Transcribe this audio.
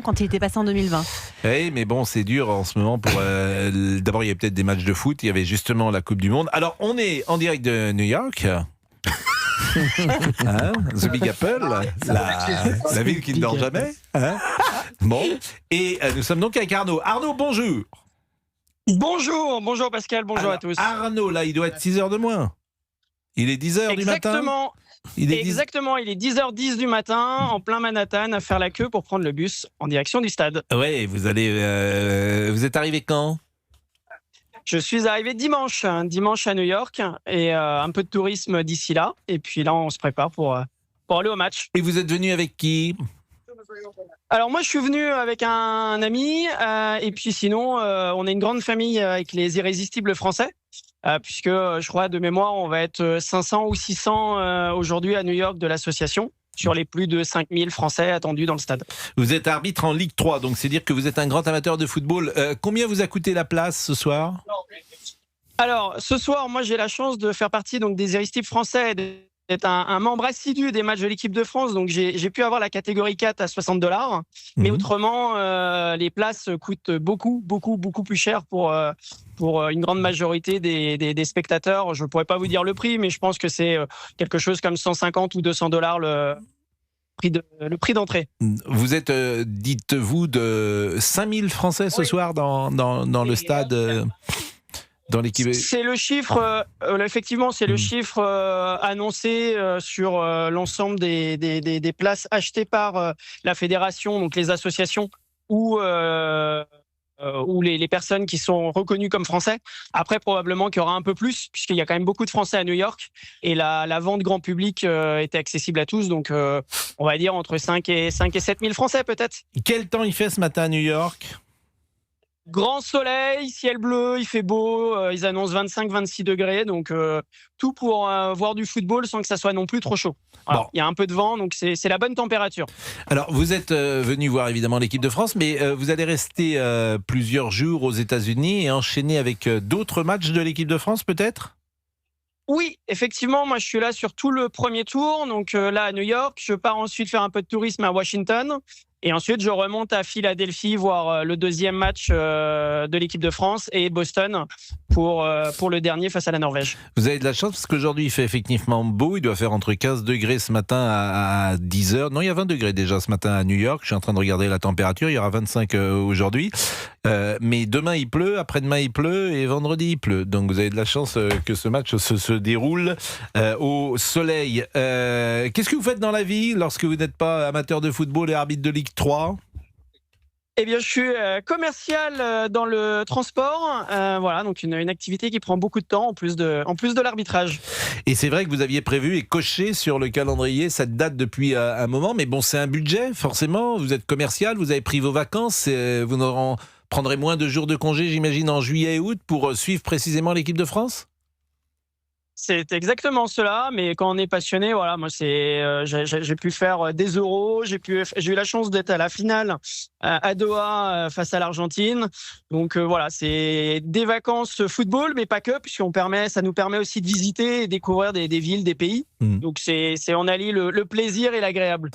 quand il était passé en 2020. Oui, mais bon, c'est dur en ce moment pour. D'abord, il y avait peut-être des matchs de foot. Il y avait justement la Coupe du Monde. Alors, on est en direct de New York. Hein, The Big Apple, la ville qui ne dort jamais. Hein, bon, et nous sommes donc avec Arnaud. Arnaud, bonjour. Bonjour Pascal, bonjour à tous. Arnaud, là, il doit être 6 heures de moins. Il est 10 heures du matin. Exactement, il est 10h10 du matin, en plein Manhattan, à faire la queue pour prendre le bus en direction du stade. Ouais, vous êtes arrivé quand ? Je suis arrivé dimanche à New York, et un peu de tourisme d'ici là. Et puis là, on se prépare pour aller au match. Et vous êtes venu avec qui ? Alors moi, je suis venu avec un ami, et puis sinon, on est une grande famille avec les Irrésistibles français, puisque je crois de mémoire, on va être 500 ou 600 aujourd'hui à New York de l'association, sur les plus de 5000 Français attendus dans le stade. Vous êtes arbitre en Ligue 3, donc c'est dire que vous êtes un grand amateur de football. Combien vous a coûté la place ce soir ? Alors, ce soir, moi, j'ai la chance de faire partie donc, des Irrésistibles français, d'être un membre assidu des matchs de l'équipe de France. Donc, j'ai pu avoir la catégorie 4 à $60. Mais autrement, les places coûtent beaucoup plus cher pour une grande majorité des spectateurs. Je ne pourrais pas vous dire le prix, mais je pense que c'est quelque chose comme $150 ou $200 le prix d'entrée. Vous êtes, dites-vous, de 5000 Français ce soir dans le stade dans l'équipe. C'est le chiffre, effectivement, c'est le chiffre annoncé sur l'ensemble des places achetées par la fédération, donc les associations ou les personnes qui sont reconnues comme Français. Après, probablement qu'il y aura un peu plus, puisqu'il y a quand même beaucoup de Français à New York, et la vente grand public était accessible à tous, donc on va dire entre 5 et 7 000 Français peut-être. Quel temps il fait ce matin à New York ? Grand soleil, ciel bleu, il fait beau, ils annoncent 25-26 degrés, donc tout pour voir du football sans que ça soit non plus trop chaud. Voilà. Bon. Il y a un peu de vent, donc c'est la bonne température. Alors, vous êtes venu voir évidemment l'équipe de France, mais vous allez rester plusieurs jours aux États-Unis et enchaîner avec d'autres matchs de l'équipe de France peut-être ? Oui, effectivement, moi je suis là sur tout le premier tour, donc là à New York, je pars ensuite faire un peu de tourisme à Washington. Et ensuite, je remonte à Philadelphie voir le deuxième match de l'équipe de France et Boston pour le dernier face à la Norvège. Vous avez de la chance parce qu'aujourd'hui, il fait effectivement beau. Il doit faire entre 15 degrés ce matin à 10h. Non, il y a 20 degrés déjà ce matin à New York. Je suis en train de regarder la température. Il y aura 25 aujourd'hui. Mais demain, il pleut. Après-demain, il pleut. Et vendredi, il pleut. Donc, vous avez de la chance que ce match se déroule au soleil. Qu'est-ce que vous faites dans la vie lorsque vous n'êtes pas amateur de football et arbitre de Ligue 3 ? Eh bien, je suis commercial dans le transport. Voilà, donc une activité qui prend beaucoup de temps en plus de l'arbitrage. Et c'est vrai que vous aviez prévu et coché sur le calendrier cette date depuis un moment, mais bon, c'est un budget, forcément. Vous êtes commercial, vous avez pris vos vacances, vous prendrez moins de jours de congé, j'imagine, en juillet et août pour suivre précisément l'équipe de France ? C'est exactement cela, mais quand on est passionné, voilà, moi j'ai pu faire des euros, j'ai eu la chance d'être à la finale à Doha face à l'Argentine. Donc voilà, c'est des vacances football, mais pas que, ça nous permet aussi de visiter et découvrir des villes, des pays. Donc on allie le plaisir et l'agréable.